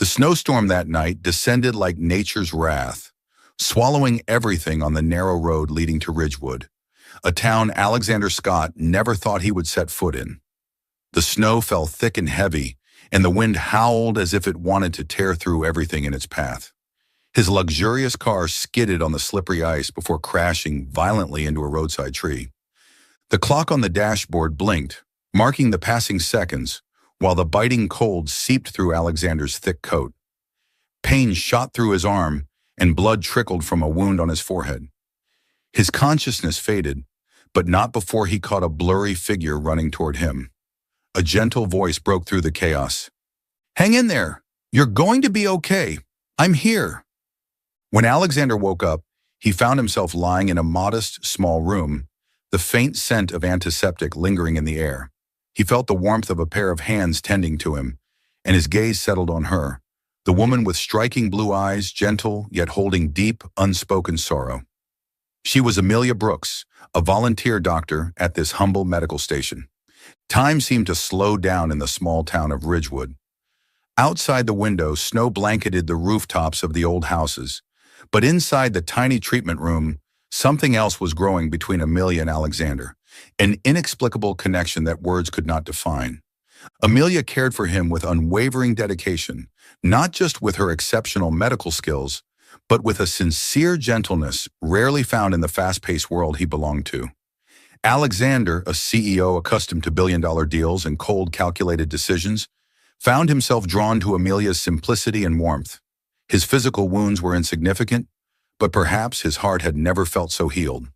The snowstorm that night descended like nature's wrath, swallowing everything on the narrow road leading to Ridgewood, a town Alexander Scott never thought he would set foot in. The snow fell thick and heavy, and the wind howled as if it wanted to tear through everything in its path. His luxurious car skidded on the slippery ice before crashing violently into a roadside tree. The clock on the dashboard blinked, marking the passing seconds, while the biting cold seeped through Alexander's thick coat. Pain shot through his arm, and blood trickled from a wound on his forehead. His consciousness faded, but not before he caught a blurry figure running toward him. A gentle voice broke through the chaos. "Hang in there! You're going to be okay! I'm here!" When Alexander woke up, he found himself lying in a modest, small room, the faint scent of antiseptic lingering in the air. He felt the warmth of a pair of hands tending to him, and his gaze settled on her, the woman with striking blue eyes, gentle yet holding deep, unspoken sorrow. She was Amelia Brooks, a volunteer doctor at this humble medical station. Time seemed to slow down in the small town of Ridgewood. Outside the window, snow blanketed the rooftops of the old houses, but inside the tiny treatment room, something else was growing between Amelia and Alexander, an inexplicable connection that words could not define. Amelia cared for him with unwavering dedication, not just with her exceptional medical skills, but with a sincere gentleness rarely found in the fast-paced world he belonged to. Alexander, a CEO accustomed to billion-dollar deals and cold, calculated decisions, found himself drawn to Amelia's simplicity and warmth. His physical wounds were insignificant, but perhaps his heart had never felt so healed.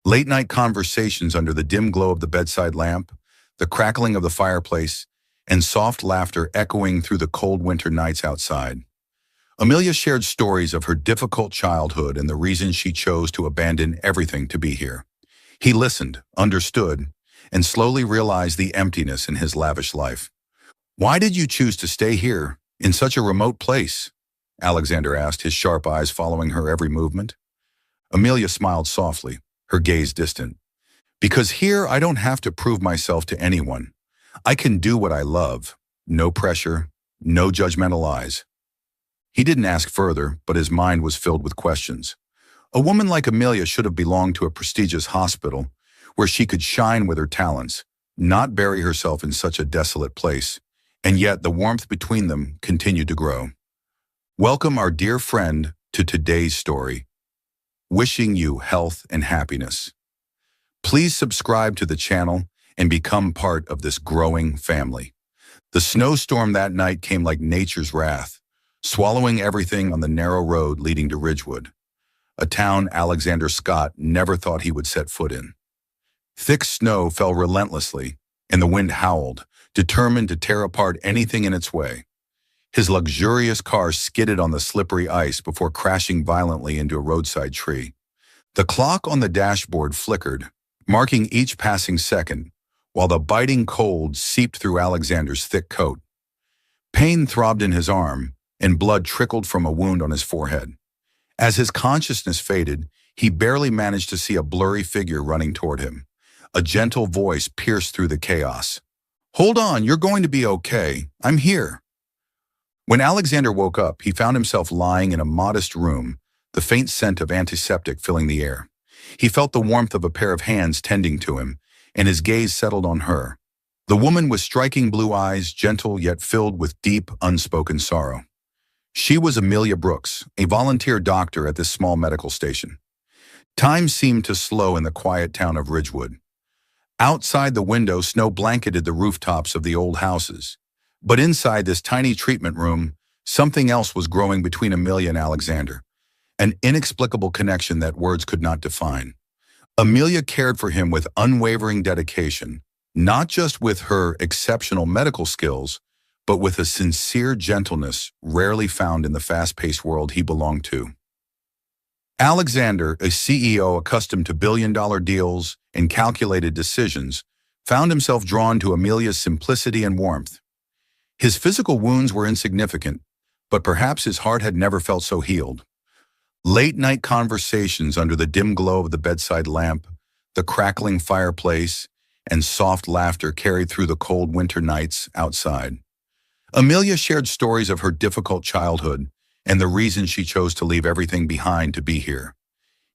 Late-night conversations under the dim glow of the bedside lamp, the crackling of the fireplace, and soft laughter echoing through the cold winter nights outside. Amelia shared stories of her difficult childhood and the reason she chose to abandon everything to be here. He listened, understood, and slowly realized the emptiness in his lavish life. "Why did you choose to stay here, in such a remote place?" Alexander asked, his sharp eyes following her every movement. Amelia smiled softly, her gaze distant. "Because here I don't have to prove myself to anyone. I can do what I love. No pressure, no judgmental eyes." He didn't ask further, but his mind was filled with questions. A woman like Amelia should have belonged to a prestigious hospital where she could shine with her talents, not bury herself in such a desolate place. And yet the warmth between them continued to grow. Welcome, our dear friend, to today's story. Wishing you health and happiness. Please subscribe to the channel and become part of this growing family. The snowstorm that night came like nature's wrath, swallowing everything on the narrow road leading to Ridgewood, a town Alexander Scott never thought he would set foot in. Thick snow fell relentlessly, and the wind howled, determined to tear apart anything in its way. His luxurious car skidded on the slippery ice before crashing violently into a roadside tree. The clock on the dashboard flickered, marking each passing second, while the biting cold seeped through Alexander's thick coat. Pain throbbed in his arm, and blood trickled from a wound on his forehead. As his consciousness faded, he barely managed to see a blurry figure running toward him. A gentle voice pierced through the chaos. "Hold on, you're going to be okay. I'm here." When Alexander woke up, he found himself lying in a modest room, the faint scent of antiseptic filling the air. He felt the warmth of a pair of hands tending to him, and his gaze settled on her, the woman with striking blue eyes, gentle yet filled with deep, unspoken sorrow. She was Amelia Brooks, a volunteer doctor at this small medical station. Time seemed to slow in the quiet town of Ridgewood. Outside the window, snow blanketed the rooftops of the old houses. But inside this tiny treatment room, something else was growing between Amelia and Alexander, an inexplicable connection that words could not define. Amelia cared for him with unwavering dedication, not just with her exceptional medical skills, but with a sincere gentleness rarely found in the fast-paced world he belonged to. Alexander, a CEO accustomed to billion-dollar deals and calculated decisions, found himself drawn to Amelia's simplicity and warmth. His physical wounds were insignificant, but perhaps his heart had never felt so healed. Late-night conversations under the dim glow of the bedside lamp, the crackling fireplace, and soft laughter carried through the cold winter nights outside. Amelia shared stories of her difficult childhood and the reason she chose to leave everything behind to be here.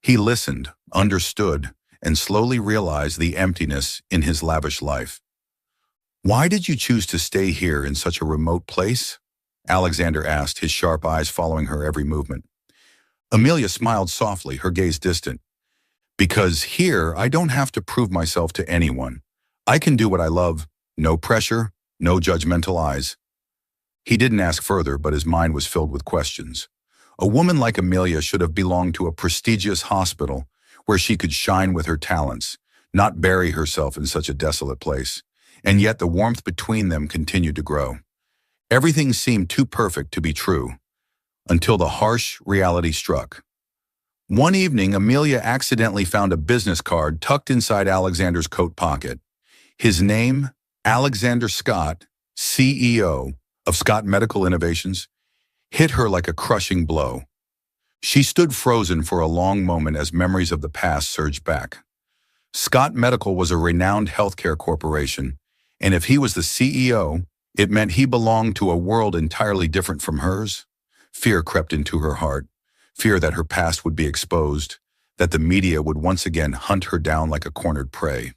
He listened, understood, and slowly realized the emptiness in his lavish life. "Why did you choose to stay here in such a remote place?" Alexander asked, his sharp eyes following her every movement. Amelia smiled softly, her gaze distant. "Because here, I don't have to prove myself to anyone. I can do what I love. No pressure, no judgmental eyes." He didn't ask further, but his mind was filled with questions. A woman like Amelia should have belonged to a prestigious hospital where she could shine with her talents, not bury herself in such a desolate place. And yet the warmth between them continued to grow. Everything seemed too perfect to be true, until the harsh reality struck. One evening, Amelia accidentally found a business card tucked inside Alexander's coat pocket. His name, Alexander Scott, CEO of Scott Medical Innovations, hit her like a crushing blow. She stood frozen for a long moment as memories of the past surged back. Scott Medical was a renowned healthcare corporation, and if he was the CEO, it meant he belonged to a world entirely different from hers. Fear crept into her heart, fear that her past would be exposed, that the media would once again hunt her down like a cornered prey.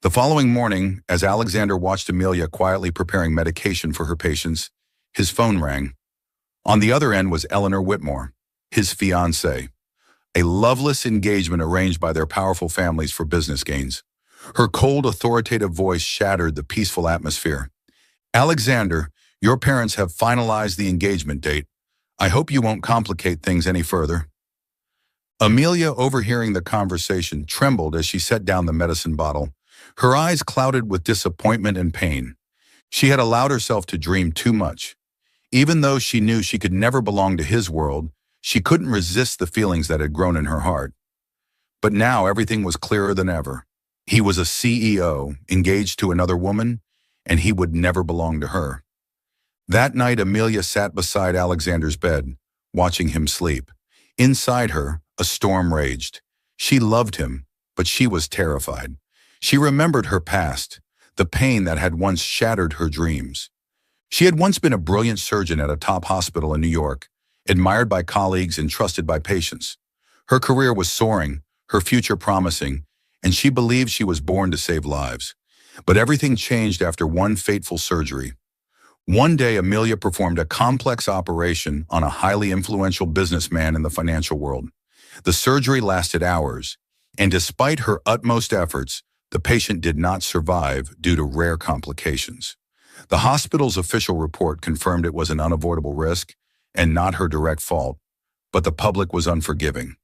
The following morning, as Alexander watched Amelia quietly preparing medication for her patients, his phone rang. On the other end was Eleanor Whitmore, his fiancée, a loveless engagement arranged by their powerful families for business gains. Her cold, authoritative voice shattered the peaceful atmosphere. "Alexander, your parents have finalized the engagement date. I hope you won't complicate things any further." Amelia, overhearing the conversation, trembled as she set down the medicine bottle, her eyes clouded with disappointment and pain. She had allowed herself to dream too much. Even though she knew she could never belong to his world, she couldn't resist the feelings that had grown in her heart. But now everything was clearer than ever. He was a CEO, engaged to another woman, and he would never belong to her. That night, Amelia sat beside Alexander's bed, watching him sleep. Inside her, a storm raged. She loved him, but she was terrified. She remembered her past, the pain that had once shattered her dreams. She had once been a brilliant surgeon at a top hospital in New York, admired by colleagues and trusted by patients. Her career was soaring, her future promising, and she believed she was born to save lives. But everything changed after one fateful surgery. One day, Amelia performed a complex operation on a highly influential businessman in the financial world. The surgery lasted hours, and despite her utmost efforts, the patient did not survive due to rare complications. The hospital's official report confirmed it was an unavoidable risk and not her direct fault, but the public was unforgiving.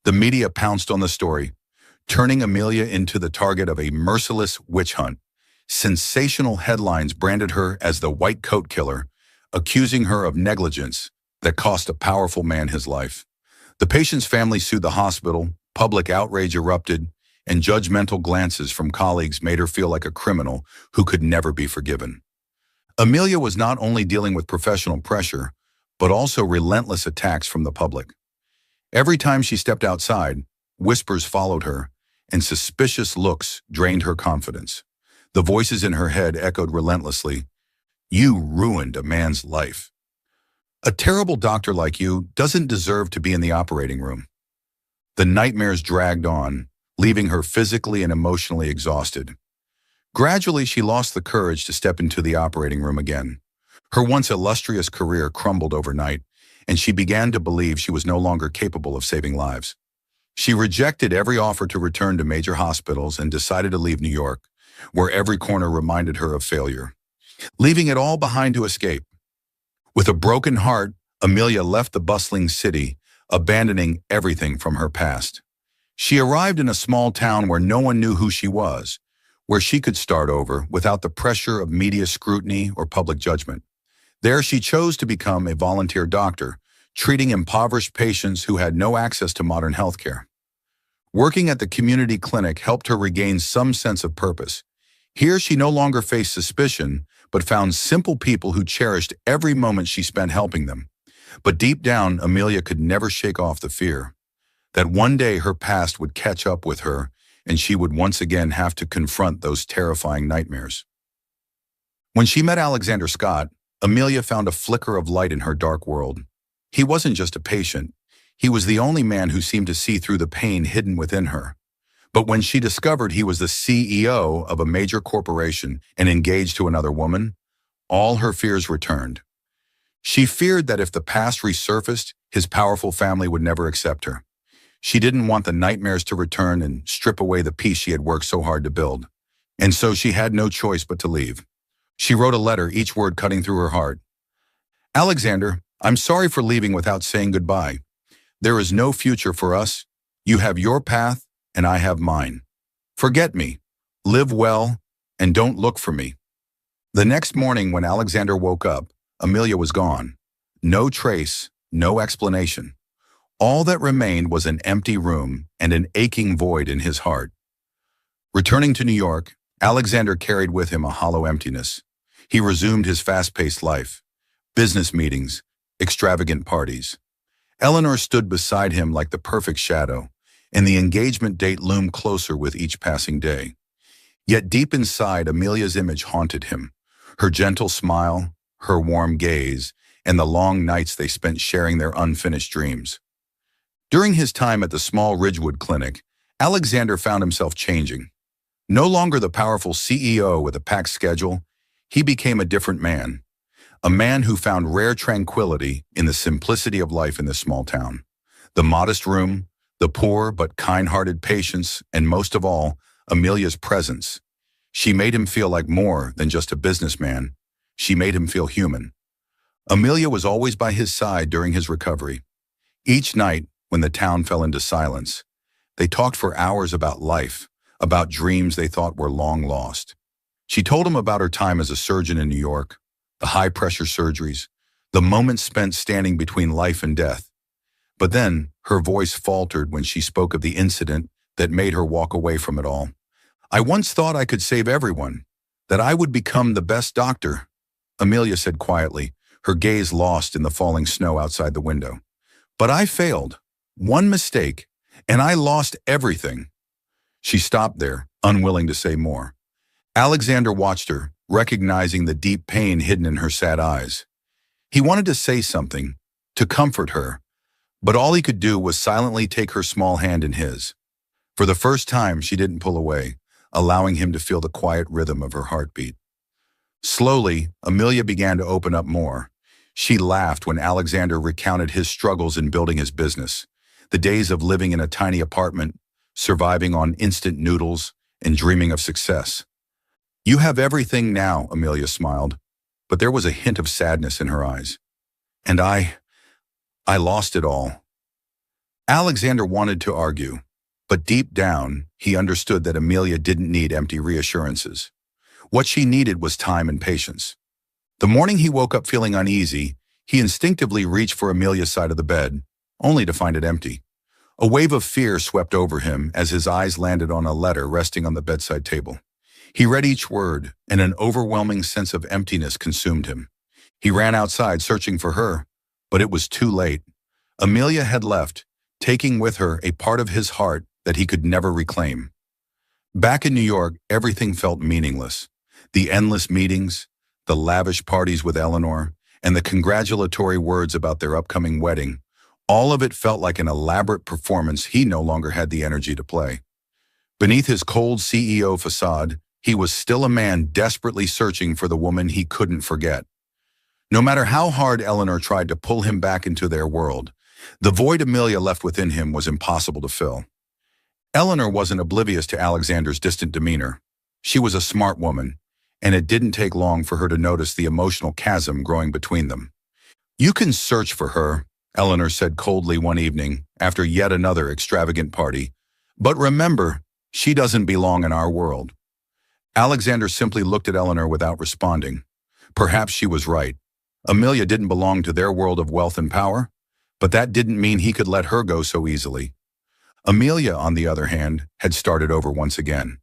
The media pounced on the story, turning Amelia into the target of a merciless witch hunt. Sensational headlines branded her as the white coat killer, accusing her of negligence that cost a powerful man his life. The patient's family sued the hospital, public outrage erupted, and judgmental glances from colleagues made her feel like a criminal who could never be forgiven. Amelia was not only dealing with professional pressure, but also relentless attacks from the public. Every time she stepped outside, whispers followed her, and suspicious looks drained her confidence. The voices in her head echoed relentlessly, "You ruined a man's life. A terrible doctor like you doesn't deserve to be in the operating room." The nightmares dragged on, leaving her physically and emotionally exhausted. Gradually, she lost the courage to step into the operating room again. Her once illustrious career crumbled overnight, and she began to believe she was no longer capable of saving lives. She rejected every offer to return to major hospitals and decided to leave New York, where every corner reminded her of failure, leaving it all behind to escape. With a broken heart, Amelia left the bustling city, abandoning everything from her past. She arrived in a small town where no one knew who she was, where she could start over without the pressure of media scrutiny or public judgment. There, she chose to become a volunteer doctor, treating impoverished patients who had no access to modern healthcare. Working at the community clinic helped her regain some sense of purpose. Here, she no longer faced suspicion, but found simple people who cherished every moment she spent helping them. But deep down, Amelia could never shake off the fear that one day her past would catch up with her and she would once again have to confront those terrifying nightmares. When she met Alexander Scott, Amelia found a flicker of light in her dark world. He wasn't just a patient. He was the only man who seemed to see through the pain hidden within her. But when she discovered he was the CEO of a major corporation and engaged to another woman, all her fears returned. She feared that if the past resurfaced, his powerful family would never accept her. She didn't want the nightmares to return and strip away the peace she had worked so hard to build. And so she had no choice but to leave. She wrote a letter, each word cutting through her heart. Alexander, I'm sorry for leaving without saying goodbye. There is no future for us. You have your path, and I have mine. Forget me, live well, and don't look for me. The next morning when Alexander woke up, Amelia was gone. No trace, no explanation. All that remained was an empty room and an aching void in his heart. Returning to New York, Alexander carried with him a hollow emptiness. He resumed his fast-paced life, business meetings, extravagant parties. Eleanor stood beside him like the perfect shadow, and the engagement date loomed closer with each passing day. Yet deep inside, Amelia's image haunted him. Her gentle smile, her warm gaze, and the long nights they spent sharing their unfinished dreams. During his time at the small Ridgewood clinic, Alexander found himself changing. No longer the powerful CEO with a packed schedule, he became a different man. A man who found rare tranquility in the simplicity of life in this small town. The modest room, the poor but kind-hearted patients, and most of all, Amelia's presence. She made him feel like more than just a businessman. She made him feel human. Amelia was always by his side during his recovery. Each night, when the town fell into silence, they talked for hours about life, about dreams they thought were long lost. She told him about her time as a surgeon in New York, the high-pressure surgeries, the moments spent standing between life and death. But then, her voice faltered when she spoke of the incident that made her walk away from it all. I once thought I could save everyone, that I would become the best doctor, Amelia said quietly, her gaze lost in the falling snow outside the window. But I failed. One mistake, and I lost everything. She stopped there, unwilling to say more. Alexander watched her, recognizing the deep pain hidden in her sad eyes. He wanted to say something, to comfort her, but all he could do was silently take her small hand in his. For the first time, she didn't pull away, allowing him to feel the quiet rhythm of her heartbeat. Slowly, Amelia began to open up more. She laughed when Alexander recounted his struggles in building his business, the days of living in a tiny apartment, surviving on instant noodles, and dreaming of success. You have everything now, Amelia smiled, but there was a hint of sadness in her eyes. And I lost it all. Alexander wanted to argue, but deep down, he understood that Amelia didn't need empty reassurances. What she needed was time and patience. The morning he woke up feeling uneasy, he instinctively reached for Amelia's side of the bed, only to find it empty. A wave of fear swept over him as his eyes landed on a letter resting on the bedside table. He read each word, and an overwhelming sense of emptiness consumed him. He ran outside searching for her, but it was too late. Amelia had left, taking with her a part of his heart that he could never reclaim. Back in New York, everything felt meaningless. The endless meetings, the lavish parties with Eleanor, and the congratulatory words about their upcoming wedding, all of it felt like an elaborate performance he no longer had the energy to play. Beneath his cold CEO facade, he was still a man desperately searching for the woman he couldn't forget. No matter how hard Eleanor tried to pull him back into their world, the void Amelia left within him was impossible to fill. Eleanor wasn't oblivious to Alexander's distant demeanor. She was a smart woman, and it didn't take long for her to notice the emotional chasm growing between them. You can search for her, Eleanor said coldly one evening after yet another extravagant party, but remember, she doesn't belong in our world. Alexander simply looked at Eleanor without responding. Perhaps she was right. Amelia didn't belong to their world of wealth and power, but that didn't mean he could let her go so easily. Amelia, on the other hand, had started over once again.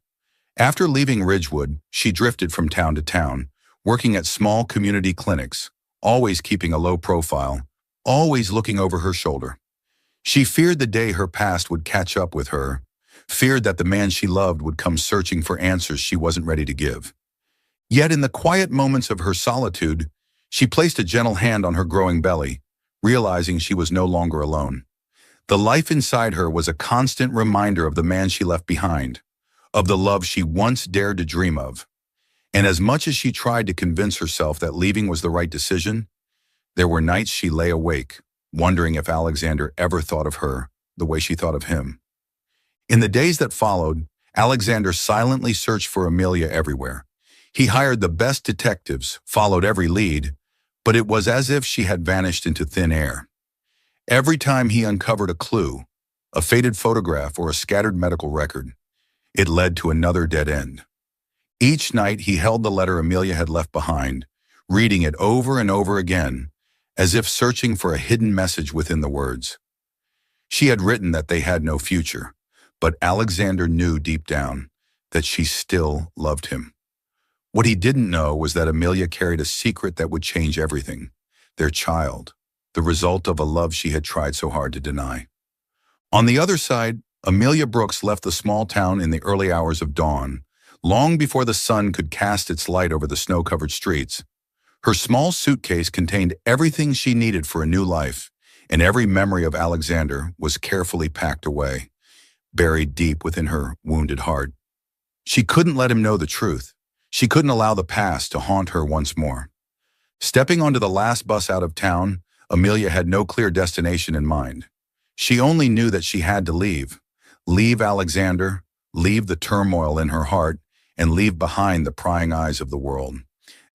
After leaving Ridgewood, she drifted from town to town, working at small community clinics, always keeping a low profile, always looking over her shoulder. She feared the day her past would catch up with her, feared that the man she loved would come searching for answers she wasn't ready to give. Yet in the quiet moments of her solitude, She placed a gentle hand on her growing belly, realizing she was no longer alone. The life inside her was a constant reminder of the man she left behind, of the love she once dared to dream of. And as much as she tried to convince herself that leaving was the right decision, there were nights she lay awake, wondering if Alexander ever thought of her the way she thought of him. In the days that followed, Alexander silently searched for Amelia everywhere. He hired the best detectives, followed every lead, but it was as if she had vanished into thin air. Every time he uncovered a clue, a faded photograph or a scattered medical record, it led to another dead end. Each night he held the letter Amelia had left behind, reading it over and over again, as if searching for a hidden message within the words. She had written that they had no future, but Alexander knew deep down that she still loved him. What he didn't know was that Amelia carried a secret that would change everything, their child, the result of a love she had tried so hard to deny. On the other side, Amelia Brooks left the small town in the early hours of dawn, long before the sun could cast its light over the snow-covered streets. Her small suitcase contained everything she needed for a new life, and every memory of Alexander was carefully packed away, buried deep within her wounded heart. She couldn't let him know the truth. She couldn't allow the past to haunt her once more. Stepping onto the last bus out of town, Amelia had no clear destination in mind. She only knew that she had to leave Alexander, leave the turmoil in her heart, and leave behind the prying eyes of the world.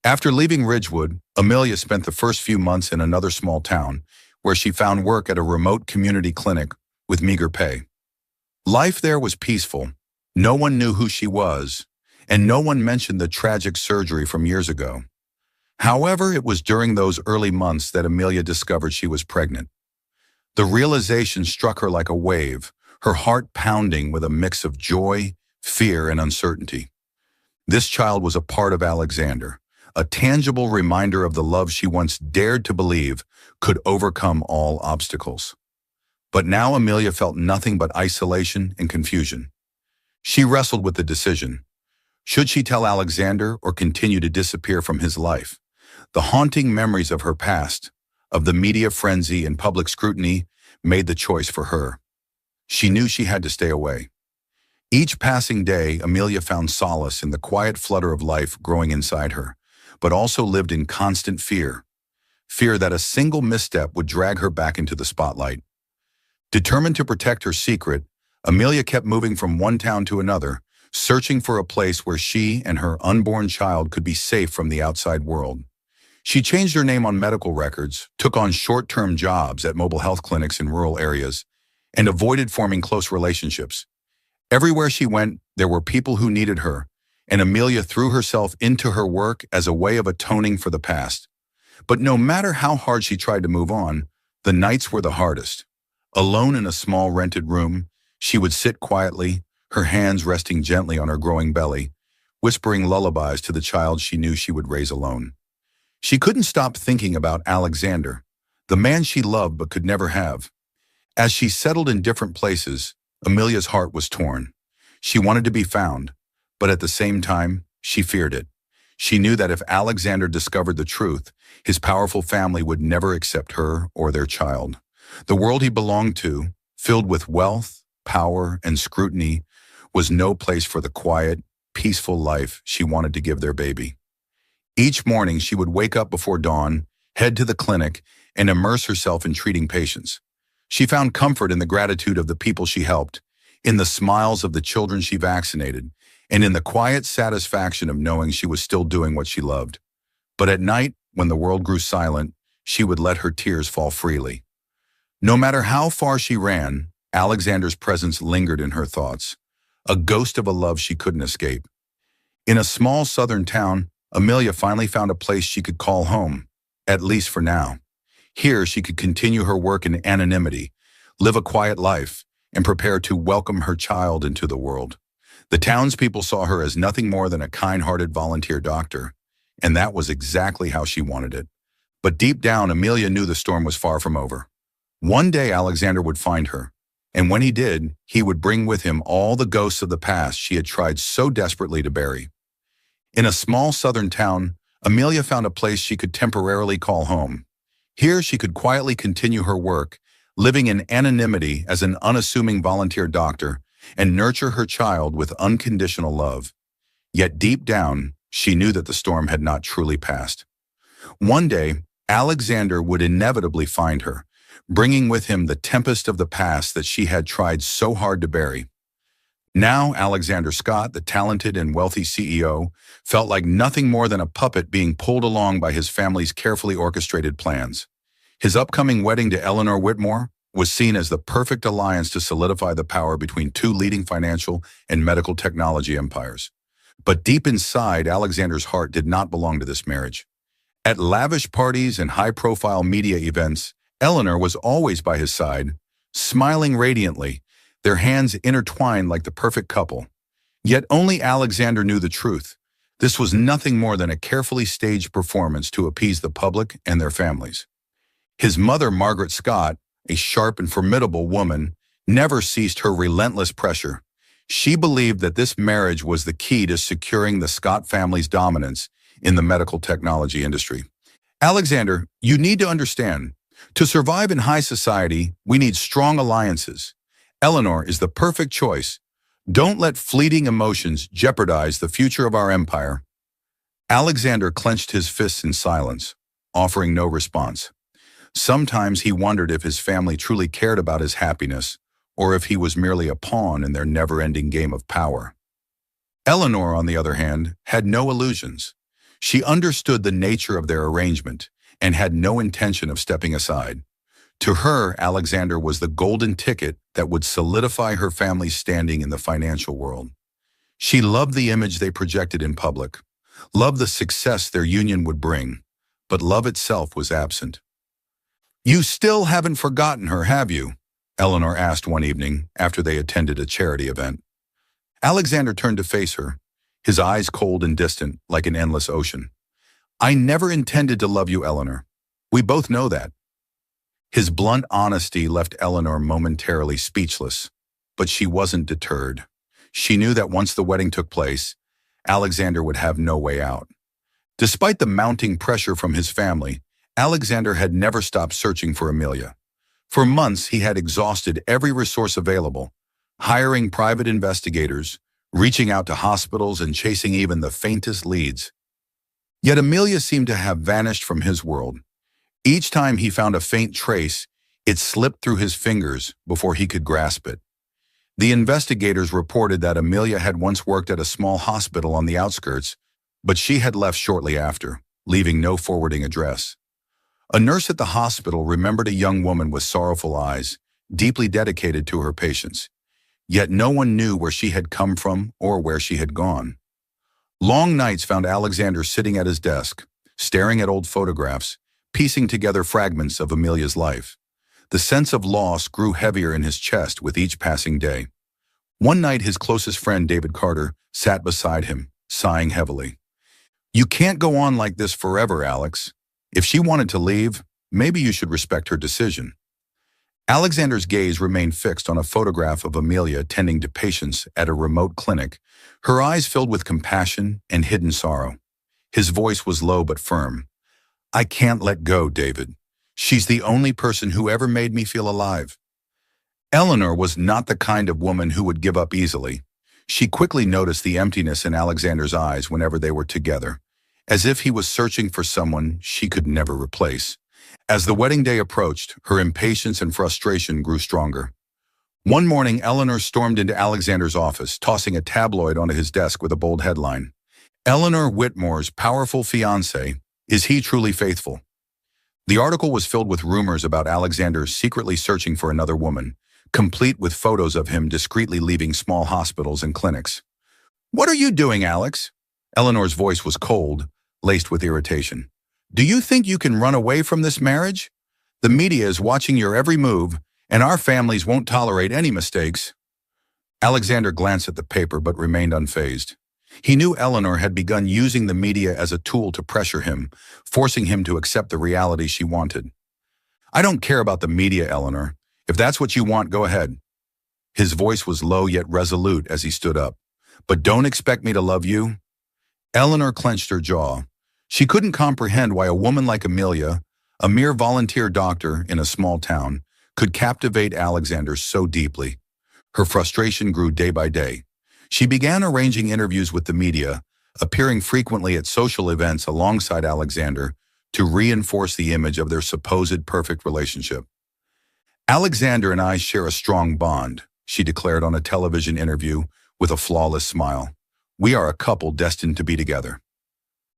After leaving Ridgewood, Amelia spent the first few months in another small town, where she found work at a remote community clinic with meager pay. Life there was peaceful. No one knew who she was, and no one mentioned the tragic surgery from years ago. However, it was during those early months that Amelia discovered she was pregnant. The realization struck her like a wave, her heart pounding with a mix of joy, fear, and uncertainty. This child was a part of Alexander, a tangible reminder of the love she once dared to believe could overcome all obstacles. But now Amelia felt nothing but isolation and confusion. She wrestled with the decision. Should she tell Alexander or continue to disappear from his life? The haunting memories of her past, of the media frenzy and public scrutiny, made the choice for her. She knew she had to stay away. Each passing day, Amelia found solace in the quiet flutter of life growing inside her, but also lived in constant fear that a single misstep would drag her back into the spotlight. Determined to protect her secret, Amelia kept moving from one town to another, searching for a place where she and her unborn child could be safe from the outside world. She changed her name on medical records, took on short-term jobs at mobile health clinics in rural areas, and avoided forming close relationships. Everywhere she went, there were people who needed her, and Amelia threw herself into her work as a way of atoning for the past. But no matter how hard she tried to move on, the nights were the hardest. Alone in a small rented room, she would sit quietly, her hands resting gently on her growing belly, whispering lullabies to the child she knew she would raise alone. She couldn't stop thinking about Alexander, the man she loved but could never have. As she settled in different places, Amelia's heart was torn. She wanted to be found, but at the same time, she feared it. She knew that if Alexander discovered the truth, his powerful family would never accept her or their child. The world he belonged to, filled with wealth, power, and scrutiny, was no place for the quiet, peaceful life she wanted to give their baby. Each morning, she would wake up before dawn, head to the clinic, and immerse herself in treating patients. She found comfort in the gratitude of the people she helped, in the smiles of the children she vaccinated, and in the quiet satisfaction of knowing she was still doing what she loved. But at night, when the world grew silent, she would let her tears fall freely. No matter how far she ran, Alexander's presence lingered in her thoughts, a ghost of a love she couldn't escape. In a small southern town, Amelia finally found a place she could call home, at least for now. Here, she could continue her work in anonymity, live a quiet life, and prepare to welcome her child into the world. The townspeople saw her as nothing more than a kind-hearted volunteer doctor, and that was exactly how she wanted it. But deep down, Amelia knew the storm was far from over. One day, Alexander would find her, and when he did, he would bring with him all the ghosts of the past she had tried so desperately to bury. In a small southern town, Amelia found a place she could temporarily call home. Here she could quietly continue her work, living in anonymity as an unassuming volunteer doctor, and nurture her child with unconditional love. Yet deep down, she knew that the storm had not truly passed. One day, Alexander would inevitably find her, bringing with him the tempest of the past that she had tried so hard to bury. Now, Alexander Scott, the talented and wealthy CEO, felt like nothing more than a puppet being pulled along by his family's carefully orchestrated plans. His upcoming wedding to Eleanor Whitmore was seen as the perfect alliance to solidify the power between two leading financial and medical technology empires. But deep inside, Alexander's heart did not belong to this marriage. At lavish parties and high-profile media events, Eleanor was always by his side, smiling radiantly, their hands intertwined like the perfect couple. Yet only Alexander knew the truth. This was nothing more than a carefully staged performance to appease the public and their families. His mother, Margaret Scott, a sharp and formidable woman, never ceased her relentless pressure. She believed that this marriage was the key to securing the Scott family's dominance in the medical technology industry. Alexander, you need to understand, to survive in high society, we need strong alliances. Eleanor is the perfect choice. Don't let fleeting emotions jeopardize the future of our empire. Alexander clenched his fists in silence, offering no response. Sometimes he wondered if his family truly cared about his happiness, or if he was merely a pawn in their never-ending game of power. Eleanor, on the other hand, had no illusions. She understood the nature of their arrangement and had no intention of stepping aside. To her, Alexander was the golden ticket that would solidify her family's standing in the financial world. She loved the image they projected in public, loved the success their union would bring, but love itself was absent. "You still haven't forgotten her, have you?" Eleanor asked one evening after they attended a charity event. Alexander turned to face her, his eyes cold and distant like an endless ocean. "I never intended to love you, Eleanor. We both know that." His blunt honesty left Eleanor momentarily speechless, but she wasn't deterred. She knew that once the wedding took place, Alexander would have no way out. Despite the mounting pressure from his family, Alexander had never stopped searching for Amelia. For months, he had exhausted every resource available, hiring private investigators, reaching out to hospitals, and chasing even the faintest leads. Yet Amelia seemed to have vanished from his world. Each time he found a faint trace, it slipped through his fingers before he could grasp it. The investigators reported that Amelia had once worked at a small hospital on the outskirts, but she had left shortly after, leaving no forwarding address. A nurse at the hospital remembered a young woman with sorrowful eyes, deeply dedicated to her patients. Yet no one knew where she had come from or where she had gone. Long nights found Alexander sitting at his desk, staring at old photographs, piecing together fragments of Amelia's life. The sense of loss grew heavier in his chest with each passing day. One night, his closest friend, David Carter, sat beside him, sighing heavily. "You can't go on like this forever, Alex. If she wanted to leave, maybe you should respect her decision." Alexander's gaze remained fixed on a photograph of Amelia tending to patients at a remote clinic, her eyes filled with compassion and hidden sorrow. His voice was low but firm. "I can't let go, David. She's the only person who ever made me feel alive." Eleanor was not the kind of woman who would give up easily. She quickly noticed the emptiness in Alexander's eyes whenever they were together, as if he was searching for someone she could never replace. As the wedding day approached, her impatience and frustration grew stronger. One morning, Eleanor stormed into Alexander's office, tossing a tabloid onto his desk with a bold headline. "Eleanor Whitmore's powerful fiancé. Is he truly faithful?" The article was filled with rumors about Alexander secretly searching for another woman, complete with photos of him discreetly leaving small hospitals and clinics. "What are you doing, Alex?" Eleanor's voice was cold, laced with irritation. "Do you think you can run away from this marriage? The media is watching your every move, and our families won't tolerate any mistakes." Alexander glanced at the paper but remained unfazed. He knew Eleanor had begun using the media as a tool to pressure him, forcing him to accept the reality she wanted. "I don't care about the media, Eleanor. If that's what you want, go ahead." His voice was low yet resolute as he stood up. "But don't expect me to love you." Eleanor clenched her jaw. She couldn't comprehend why a woman like Amelia, a mere volunteer doctor in a small town, could captivate Alexander so deeply. Her frustration grew day by day. She began arranging interviews with the media, appearing frequently at social events alongside Alexander to reinforce the image of their supposed perfect relationship. "Alexander and I share a strong bond," she declared on a television interview with a flawless smile. "We are a couple destined to be together."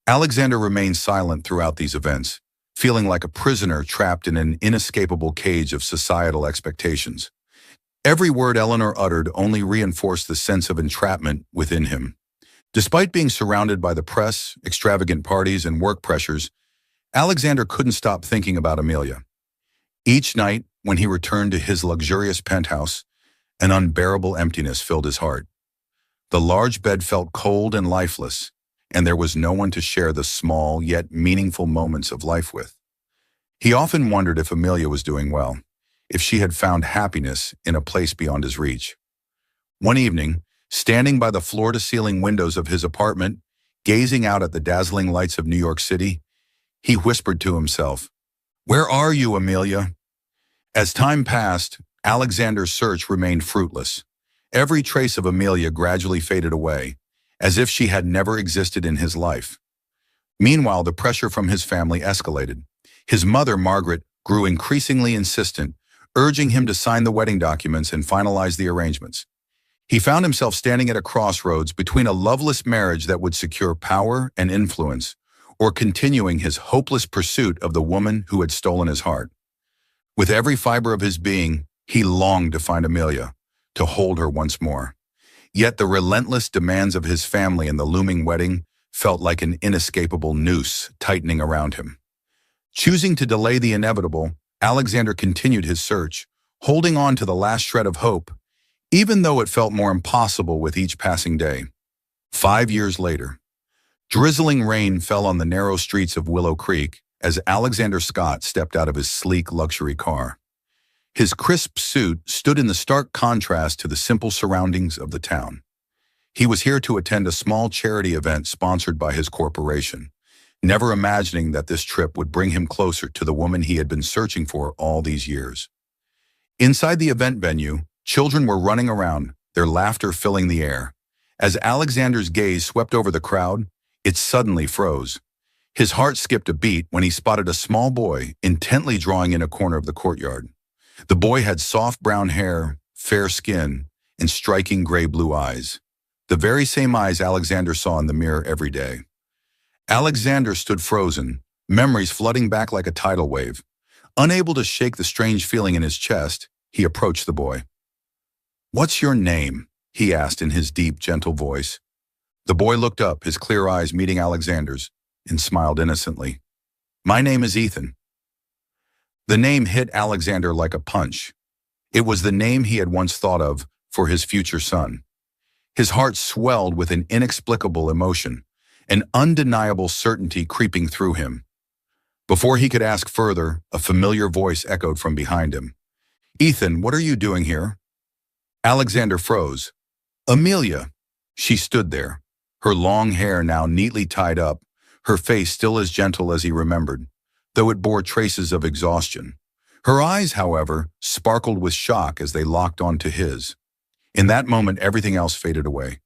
Alexander remained silent throughout these events, feeling like a prisoner trapped in an inescapable cage of societal expectations. Every word Eleanor uttered only reinforced the sense of entrapment within him. Despite being surrounded by the press, extravagant parties, and work pressures, Alexander couldn't stop thinking about Amelia. Each night, when he returned to his luxurious penthouse, an unbearable emptiness filled his heart. The large bed felt cold and lifeless, and there was no one to share the small yet meaningful moments of life with. He often wondered if Amelia was doing well, if she had found happiness in a place beyond his reach. One evening, standing by the floor-to-ceiling windows of his apartment, gazing out at the dazzling lights of New York City, he whispered to himself, "Where are you, Amelia?" As time passed, Alexander's search remained fruitless. Every trace of Amelia gradually faded away, as if she had never existed in his life. Meanwhile, the pressure from his family escalated. His mother, Margaret, grew increasingly insistent, urging him to sign the wedding documents and finalize the arrangements. He found himself standing at a crossroads between a loveless marriage that would secure power and influence, or continuing his hopeless pursuit of the woman who had stolen his heart. With every fiber of his being, he longed to find Amelia, to hold her once more. Yet the relentless demands of his family and the looming wedding felt like an inescapable noose tightening around him. Choosing to delay the inevitable, Alexander continued his search, holding on to the last shred of hope, even though it felt more impossible with each passing day. 5 years later, drizzling rain fell on the narrow streets of Willow Creek as Alexander Scott stepped out of his sleek luxury car. His crisp suit stood in the stark contrast to the simple surroundings of the town. He was here to attend a small charity event sponsored by his corporation, never imagining that this trip would bring him closer to the woman he had been searching for all these years. Inside the event venue, children were running around, their laughter filling the air. As Alexander's gaze swept over the crowd, it suddenly froze. His heart skipped a beat when he spotted a small boy intently drawing in a corner of the courtyard. The boy had soft brown hair, fair skin, and striking gray-blue eyes. The very same eyes Alexander saw in the mirror every day. Alexander stood frozen, memories flooding back like a tidal wave. Unable to shake the strange feeling in his chest, he approached the boy. "What's your name?" he asked in his deep, gentle voice. The boy looked up, his clear eyes meeting Alexander's, and smiled innocently. "My name is Ethan." The name hit Alexander like a punch. It was the name he had once thought of for his future son. His heart swelled with an inexplicable emotion, an undeniable certainty creeping through him. Before he could ask further, a familiar voice echoed from behind him. "Ethan, what are you doing here?" Alexander froze. "Amelia." She stood there, her long hair now neatly tied up, her face still as gentle as he remembered, though it bore traces of exhaustion. Her eyes, however, sparkled with shock as they locked onto his. In that moment, everything else faded away.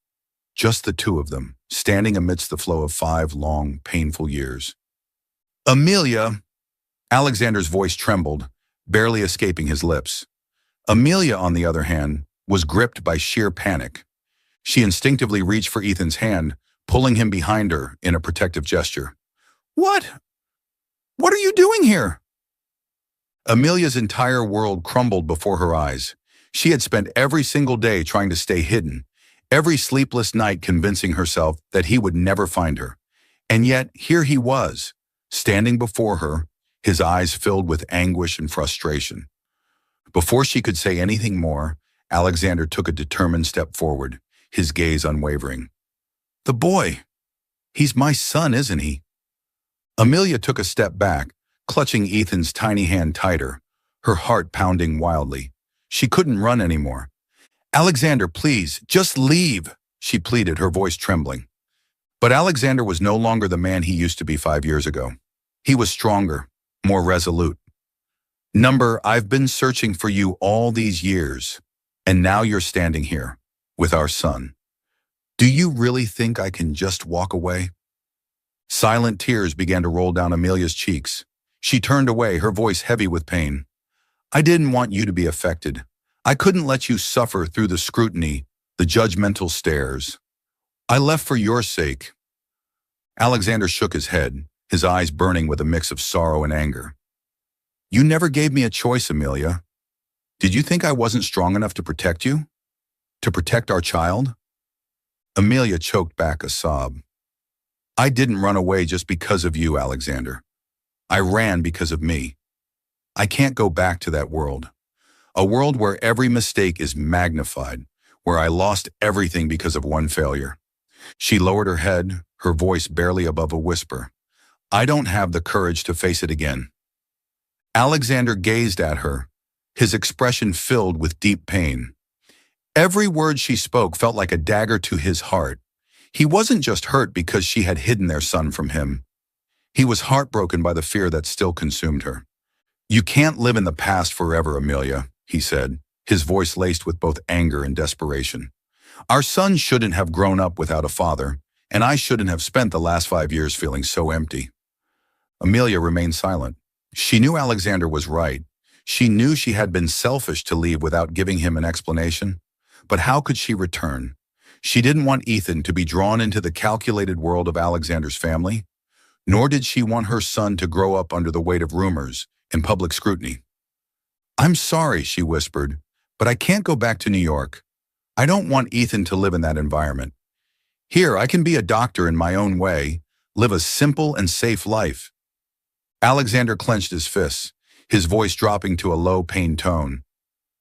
Just the two of them, standing amidst the flow of 5 long, painful years. "Amelia!" Alexander's voice trembled, barely escaping his lips. Amelia, on the other hand, was gripped by sheer panic. She instinctively reached for Ethan's hand, pulling him behind her in a protective gesture. What? What are you doing here?" Amelia's entire world crumbled before her eyes. She had spent every single day trying to stay hidden, every sleepless night convincing herself that he would never find her. And yet, here he was, standing before her, his eyes filled with anguish and frustration. Before she could say anything more, Alexander took a determined step forward, his gaze unwavering. "The boy! He's my son, isn't he?" Amelia took a step back, clutching Ethan's tiny hand tighter, her heart pounding wildly. She couldn't run anymore. "Alexander, please, just leave," she pleaded, her voice trembling. But Alexander was no longer the man he used to be 5 years ago. He was stronger, more resolute. Number, I've been searching for you all these years, and now you're standing here, with our son. Do you really think I can just walk away? Silent tears began to roll down Amelia's cheeks. She turned away, her voice heavy with pain. I didn't want you to be affected. I couldn't let you suffer through the scrutiny, the judgmental stares. I left for your sake. Alexander shook his head, his eyes burning with a mix of sorrow and anger. You never gave me a choice, Amelia. Did you think I wasn't strong enough to protect you? To protect our child? Amelia choked back a sob. I didn't run away just because of you, Alexander. I ran because of me. I can't go back to that world. A world where every mistake is magnified, where I lost everything because of one failure. She lowered her head, her voice barely above a whisper. I don't have the courage to face it again. Alexander gazed at her, his expression filled with deep pain. Every word she spoke felt like a dagger to his heart. He wasn't just hurt because she had hidden their son from him. He was heartbroken by the fear that still consumed her. You can't live in the past forever, Amelia, he said, his voice laced with both anger and desperation. Our son shouldn't have grown up without a father, and I shouldn't have spent the last 5 years feeling so empty. Amelia remained silent. She knew Alexander was right. She knew she had been selfish to leave without giving him an explanation. But how could she return? She didn't want Ethan to be drawn into the calculated world of Alexander's family, nor did she want her son to grow up under the weight of rumors and public scrutiny. I'm sorry, she whispered, but I can't go back to New York. I don't want Ethan to live in that environment. Here, I can be a doctor in my own way, live a simple and safe life. Alexander clenched his fists, his voice dropping to a low, pained tone.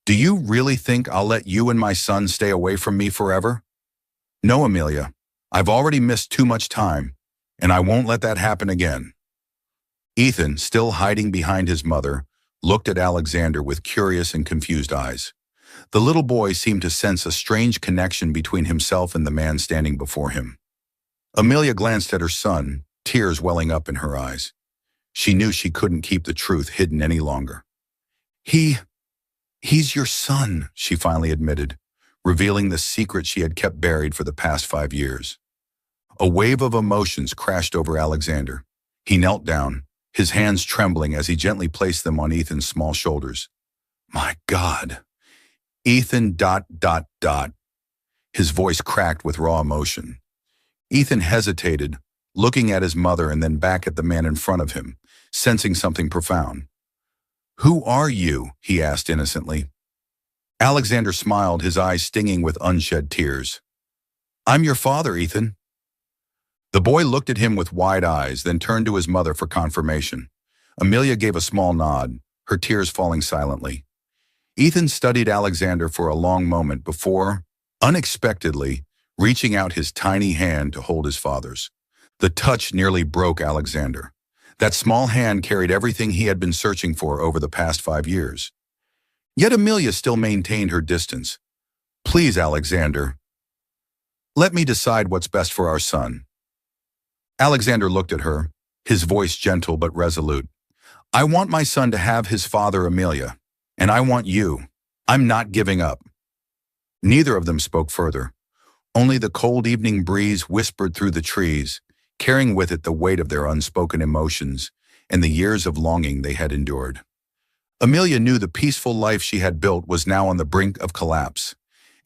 Do you really think I'll let you and my son stay away from me forever? No, Amelia. I've already missed too much time, and I won't let that happen again. Ethan, still hiding behind his mother, looked at Alexander with curious and confused eyes. The little boy seemed to sense a strange connection between himself and the man standing before him. Amelia glanced at her son, tears welling up in her eyes. She knew she couldn't keep the truth hidden any longer. He's your son, she finally admitted, revealing the secret she had kept buried for the past 5 years. A wave of emotions crashed over Alexander. He knelt down, his hands trembling as he gently placed them on Ethan's small shoulders. My God. Ethan ... His voice cracked with raw emotion. Ethan hesitated, looking at his mother and then back at the man in front of him, sensing something profound. Who are you? He asked innocently. Alexander smiled, his eyes stinging with unshed tears. I'm your father, Ethan. The boy looked at him with wide eyes, then turned to his mother for confirmation. Amelia gave a small nod, her tears falling silently. Ethan studied Alexander for a long moment before, unexpectedly, reaching out his tiny hand to hold his father's. The touch nearly broke Alexander. That small hand carried everything he had been searching for over the past 5 years. Yet Amelia still maintained her distance. Please, Alexander. Let me decide what's best for our son. Alexander looked at her, his voice gentle but resolute. I want my son to have his father, Amelia, and I want you. I'm not giving up. Neither of them spoke further. Only the cold evening breeze whispered through the trees, carrying with it the weight of their unspoken emotions and the years of longing they had endured. Amelia knew the peaceful life she had built was now on the brink of collapse,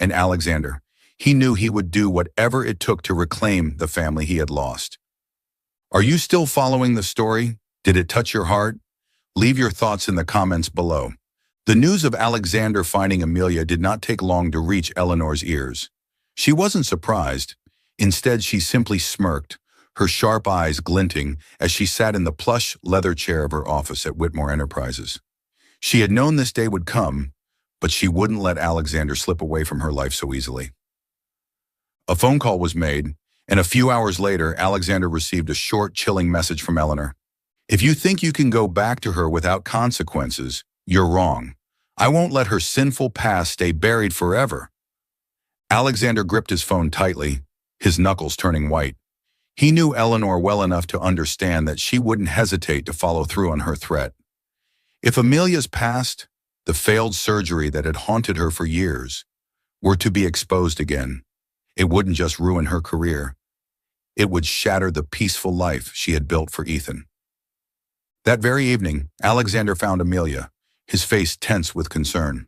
and Alexander, he knew he would do whatever it took to reclaim the family he had lost. Are you still following the story? Did it touch your heart? Leave your thoughts in the comments below. The news of Alexander finding Amelia did not take long to reach Eleanor's ears. She wasn't surprised. Instead, she simply smirked, her sharp eyes glinting as she sat in the plush leather chair of her office at Whitmore Enterprises. She had known this day would come, but she wouldn't let Alexander slip away from her life so easily. A phone call was made, and a few hours later, Alexander received a short, chilling message from Eleanor. If you think you can go back to her without consequences, you're wrong. I won't let her sinful past stay buried forever. Alexander gripped his phone tightly, his knuckles turning white. He knew Eleanor well enough to understand that she wouldn't hesitate to follow through on her threat. If Amelia's past, the failed surgery that had haunted her for years, were to be exposed again, it wouldn't just ruin her career. It would shatter the peaceful life she had built for Ethan. That very evening, Alexander found Amelia, his face tense with concern.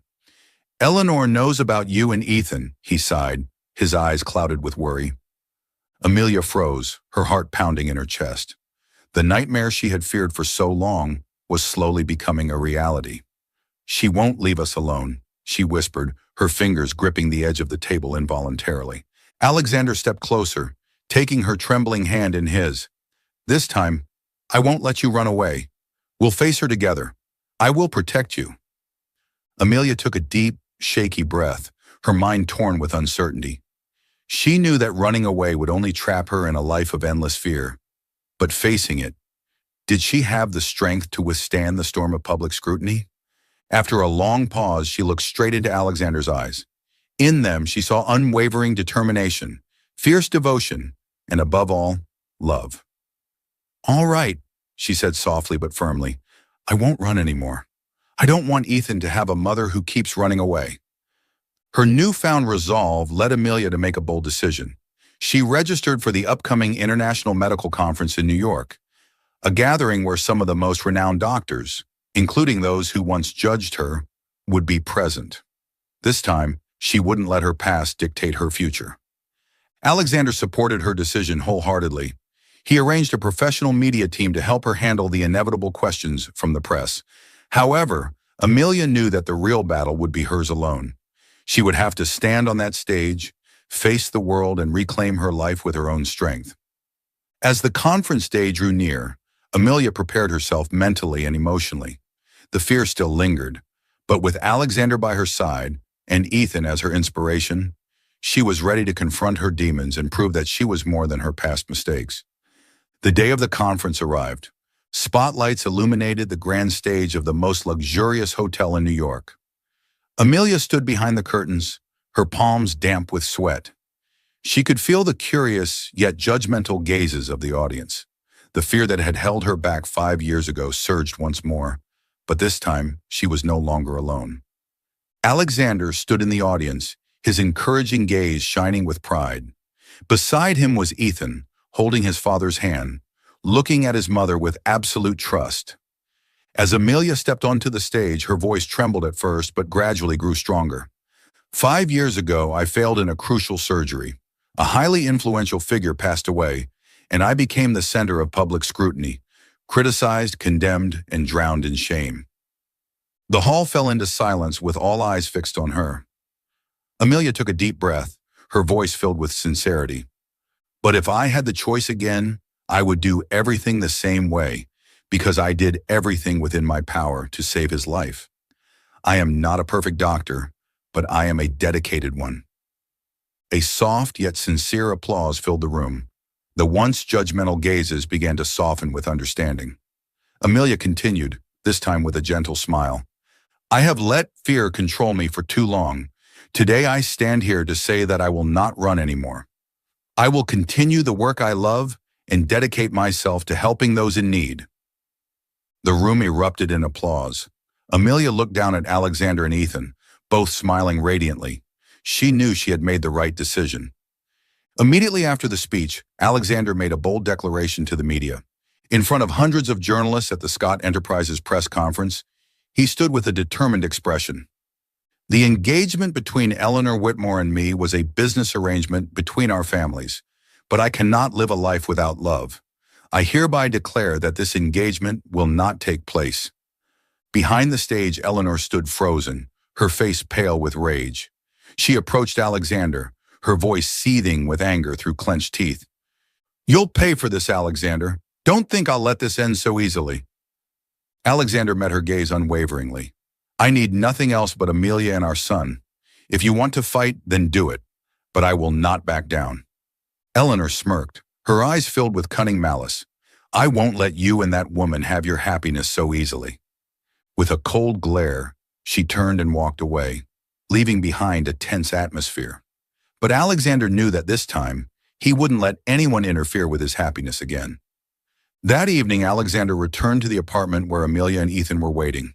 "Eleanor knows about you and Ethan," he sighed, his eyes clouded with worry. Amelia froze, her heart pounding in her chest. The nightmare she had feared for so long was slowly becoming a reality. "She won't leave us alone," she whispered, her fingers gripping the edge of the table involuntarily. Alexander stepped closer, taking her trembling hand in his. "This time, I won't let you run away. We'll face her together. I will protect you." Amelia took a deep, shaky breath, her mind torn with uncertainty. She knew that running away would only trap her in a life of endless fear. But facing it, did she have the strength to withstand the storm of public scrutiny? After a long pause, she looked straight into Alexander's eyes. In them, she saw unwavering determination, fierce devotion, and above all, love. "All right," she said softly but firmly. "I won't run anymore. I don't want Ethan to have a mother who keeps running away." Her newfound resolve led Amelia to make a bold decision. She registered for the upcoming International Medical Conference in New York, a gathering where some of the most renowned doctors, including those who once judged her, would be present. This time, she wouldn't let her past dictate her future. Alexander supported her decision wholeheartedly. He arranged a professional media team to help her handle the inevitable questions from the press. However, Amelia knew that the real battle would be hers alone. She would have to stand on that stage, face the world, and reclaim her life with her own strength. As the conference day drew near, Amelia prepared herself mentally and emotionally. The fear still lingered, but with Alexander by her side and Ethan as her inspiration, she was ready to confront her demons and prove that she was more than her past mistakes. The day of the conference arrived. Spotlights illuminated the grand stage of the most luxurious hotel in New York. Amelia stood behind the curtains, her palms damp with sweat. She could feel the curious yet judgmental gazes of the audience. The fear that had held her back 5 years ago surged once more, but this time she was no longer alone. Alexander stood in the audience, his encouraging gaze shining with pride. Beside him was Ethan, holding his father's hand, looking at his mother with absolute trust. As Amelia stepped onto the stage, her voice trembled at first but gradually grew stronger. 5 years ago, I failed in a crucial surgery. A highly influential figure passed away, and I became the center of public scrutiny, criticized, condemned, and drowned in shame. The hall fell into silence with all eyes fixed on her. Amelia took a deep breath, her voice filled with sincerity. "But if I had the choice again, I would do everything the same way, because I did everything within my power to save his life. I am not a perfect doctor, but I am a dedicated one." A soft yet sincere applause filled the room. The once judgmental gazes began to soften with understanding. Amelia continued, this time with a gentle smile. "I have let fear control me for too long. Today I stand here to say that I will not run anymore. I will continue the work I love and dedicate myself to helping those in need." The room erupted in applause. Amelia looked down at Alexander and Ethan, both smiling radiantly. She knew she had made the right decision. Immediately after the speech, Alexander made a bold declaration to the media. In front of hundreds of journalists at the Scott Enterprises press conference, he stood with a determined expression. "The engagement between Eleanor Whitmore and me was a business arrangement between our families, but I cannot live a life without love. I hereby declare that this engagement will not take place." Behind the stage, Eleanor stood frozen, her face pale with rage. She approached Alexander, her voice seething with anger through clenched teeth. "You'll pay for this, Alexander. Don't think I'll let this end so easily." Alexander met her gaze unwaveringly. "I need nothing else but Amelia and our son. If you want to fight, then do it, but I will not back down." Eleanor smirked, her eyes filled with cunning malice. "I won't let you and that woman have your happiness so easily." With a cold glare, she turned and walked away, leaving behind a tense atmosphere. But Alexander knew that this time, He wouldn't let anyone interfere with his happiness again. That evening, Alexander returned to the apartment where Amelia and Ethan were waiting.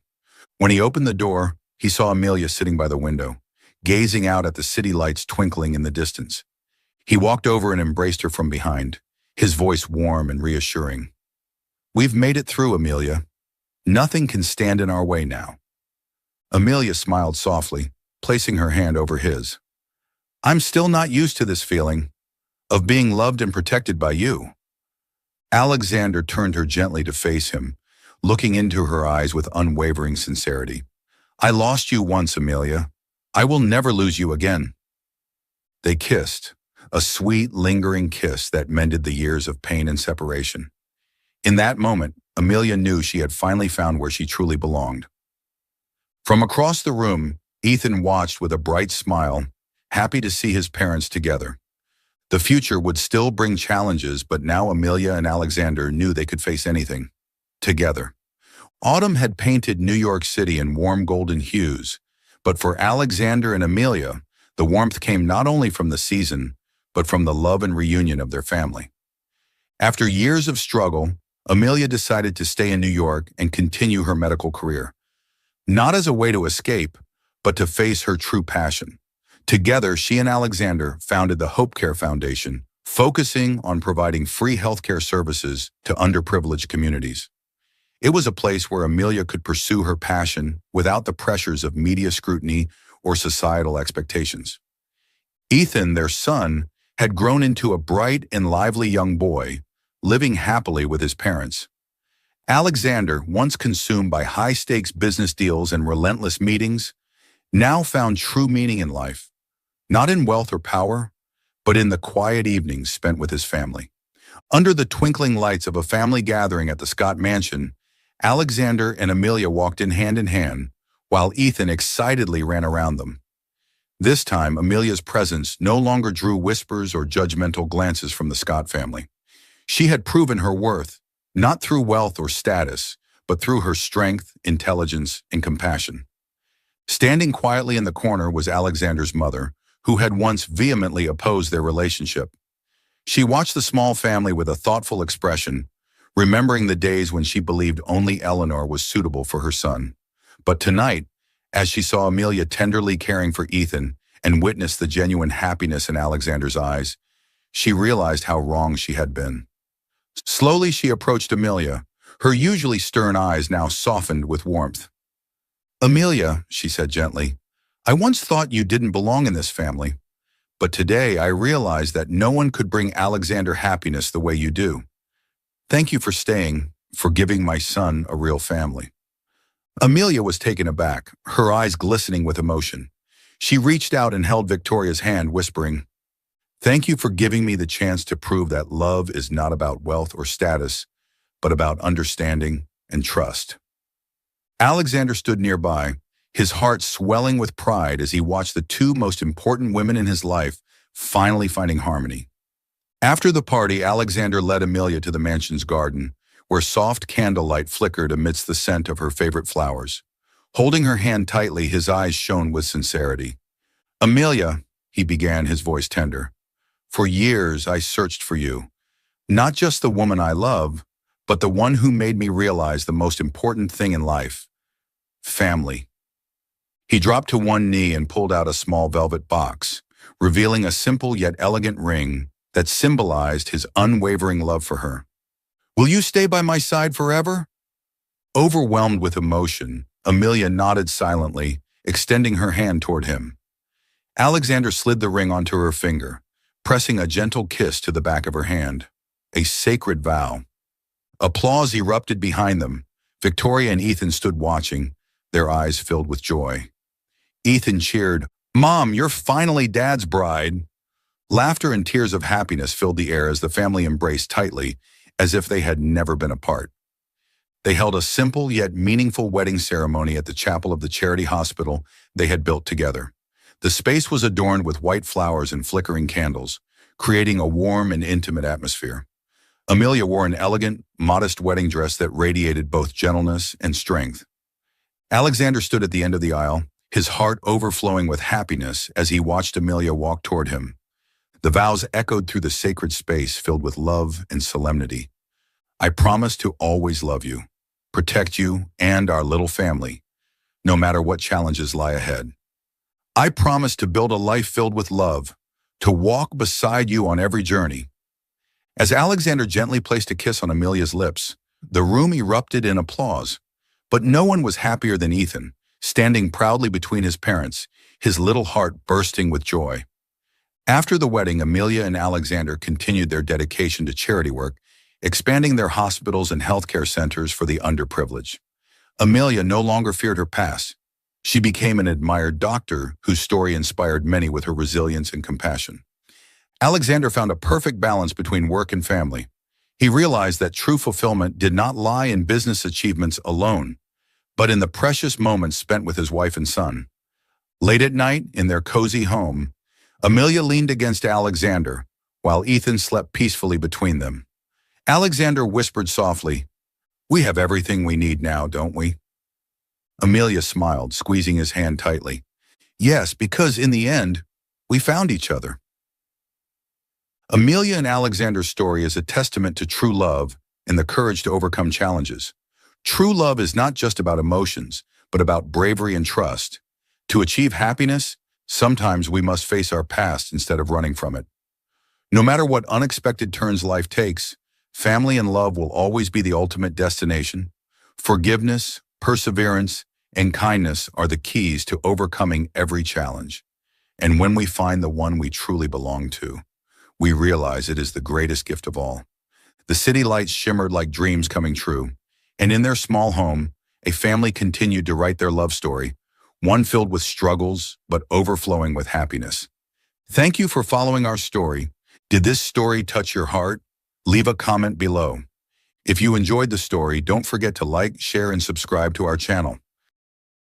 When he opened the door, he saw Amelia sitting by the window, gazing out at the city lights twinkling in the distance. He walked over and embraced her from behind, his voice warm and reassuring. "We've made it through, Amelia. Nothing can stand in our way now." Amelia smiled softly, placing her hand over his. "I'm still not used to this feeling of being loved and protected by you." Alexander turned her gently to face him, looking into her eyes with unwavering sincerity. "I lost you once, Amelia. I will never lose you again." They kissed, a sweet, lingering kiss that mended the years of pain and separation. In that moment, Amelia knew she had finally found where she truly belonged. From across the room, Ethan watched with a bright smile, happy to see his parents together. The future would still bring challenges, but now Amelia and Alexander knew they could face anything, together. Autumn had painted New York City in warm golden hues, but for Alexander and Amelia, the warmth came not only from the season, but from the love and reunion of their family. After years of struggle, Amelia decided to stay in New York and continue her medical career, not as a way to escape, but to face her true passion. Together, she and Alexander founded the Hope Care Foundation, focusing on providing free healthcare services to underprivileged communities. It was a place where Amelia could pursue her passion without the pressures of media scrutiny or societal expectations. Ethan, their son, had grown into a bright and lively young boy, living happily with his parents. Alexander, once consumed by high-stakes business deals and relentless meetings, now found true meaning in life, not in wealth or power, but in the quiet evenings spent with his family. Under the twinkling lights of a family gathering at the Scott Mansion, Alexander and Amelia walked in hand, while Ethan excitedly ran around them. This time, Amelia's presence no longer drew whispers or judgmental glances from the Scott family. She had proven her worth, not through wealth or status, but through her strength, intelligence, and compassion. Standing quietly in the corner was Alexander's mother, who had once vehemently opposed their relationship. She watched the small family with a thoughtful expression, remembering the days when she believed only Eleanor was suitable for her son. But tonight, as she saw Amelia tenderly caring for Ethan and witnessed the genuine happiness in Alexander's eyes, she realized how wrong she had been. Slowly, she approached Amelia, her usually stern eyes now softened with warmth. "Amelia," she said gently, "I once thought you didn't belong in this family, but today I realize that no one could bring Alexander happiness the way you do. Thank you for staying, for giving my son a real family." Amelia was taken aback, her eyes glistening with emotion. She reached out and held Victoria's hand, whispering, "Thank you for giving me the chance to prove that love is not about wealth or status, but about understanding and trust." Alexander stood nearby, his heart swelling with pride as he watched the two most important women in his life finally finding harmony. After the party, Alexander led Amelia to the mansion's garden, where soft candlelight flickered amidst the scent of her favorite flowers. Holding her hand tightly, his eyes shone with sincerity. "Amelia," he began, his voice tender, "for years I searched for you, not just the woman I love, but the one who made me realize the most important thing in life: family." He dropped to one knee and pulled out a small velvet box, revealing a simple yet elegant ring that symbolized his unwavering love for her. "Will you stay by my side forever?" Overwhelmed with emotion, Amelia nodded silently, extending her hand toward him. Alexander slid the ring onto her finger, pressing a gentle kiss to the back of her hand. A sacred vow. Applause erupted behind them. Victoria and Ethan stood watching, their eyes filled with joy. Ethan cheered, "Mom, you're finally Dad's bride." Laughter and tears of happiness filled the air as the family embraced tightly, as if they had never been apart. They held a simple yet meaningful wedding ceremony at the chapel of the charity hospital they had built together. The space was adorned with white flowers and flickering candles, creating a warm and intimate atmosphere. Amelia wore an elegant, modest wedding dress that radiated both gentleness and strength. Alexander stood at the end of the aisle, his heart overflowing with happiness as he watched Amelia walk toward him. The vows echoed through the sacred space filled with love and solemnity. I promise to always love you, protect you and our little family, no matter what challenges lie ahead. I promise to build a life filled with love, to walk beside you on every journey. As Alexander gently placed a kiss on Amelia's lips, the room erupted in applause. But no one was happier than Ethan, standing proudly between his parents, his little heart bursting with joy. After the wedding, Amelia and Alexander continued their dedication to charity work, expanding their hospitals and healthcare centers for the underprivileged. Amelia no longer feared her past. She became an admired doctor whose story inspired many with her resilience and compassion. Alexander found a perfect balance between work and family. He realized that true fulfillment did not lie in business achievements alone, but in the precious moments spent with his wife and son. Late at night, in their cozy home, Amelia leaned against Alexander, while Ethan slept peacefully between them. Alexander whispered softly, "We have everything we need now, don't we?" Amelia smiled, squeezing his hand tightly. "Yes, because in the end, we found each other." Amelia and Alexander's story is a testament to true love and the courage to overcome challenges. True love is not just about emotions, but about bravery and trust. To achieve happiness, sometimes we must face our past instead of running from it. No matter what unexpected turns life takes, family and love will always be the ultimate destination. Forgiveness, perseverance, and kindness are the keys to overcoming every challenge. And when we find the one we truly belong to, we realize it is the greatest gift of all. The city lights shimmered like dreams coming true, and in their small home, a family continued to write their love story, one filled with struggles, but overflowing with happiness. Thank you for following our story. Did this story touch your heart? Leave a comment below. If you enjoyed the story, don't forget to like, share, and subscribe to our channel.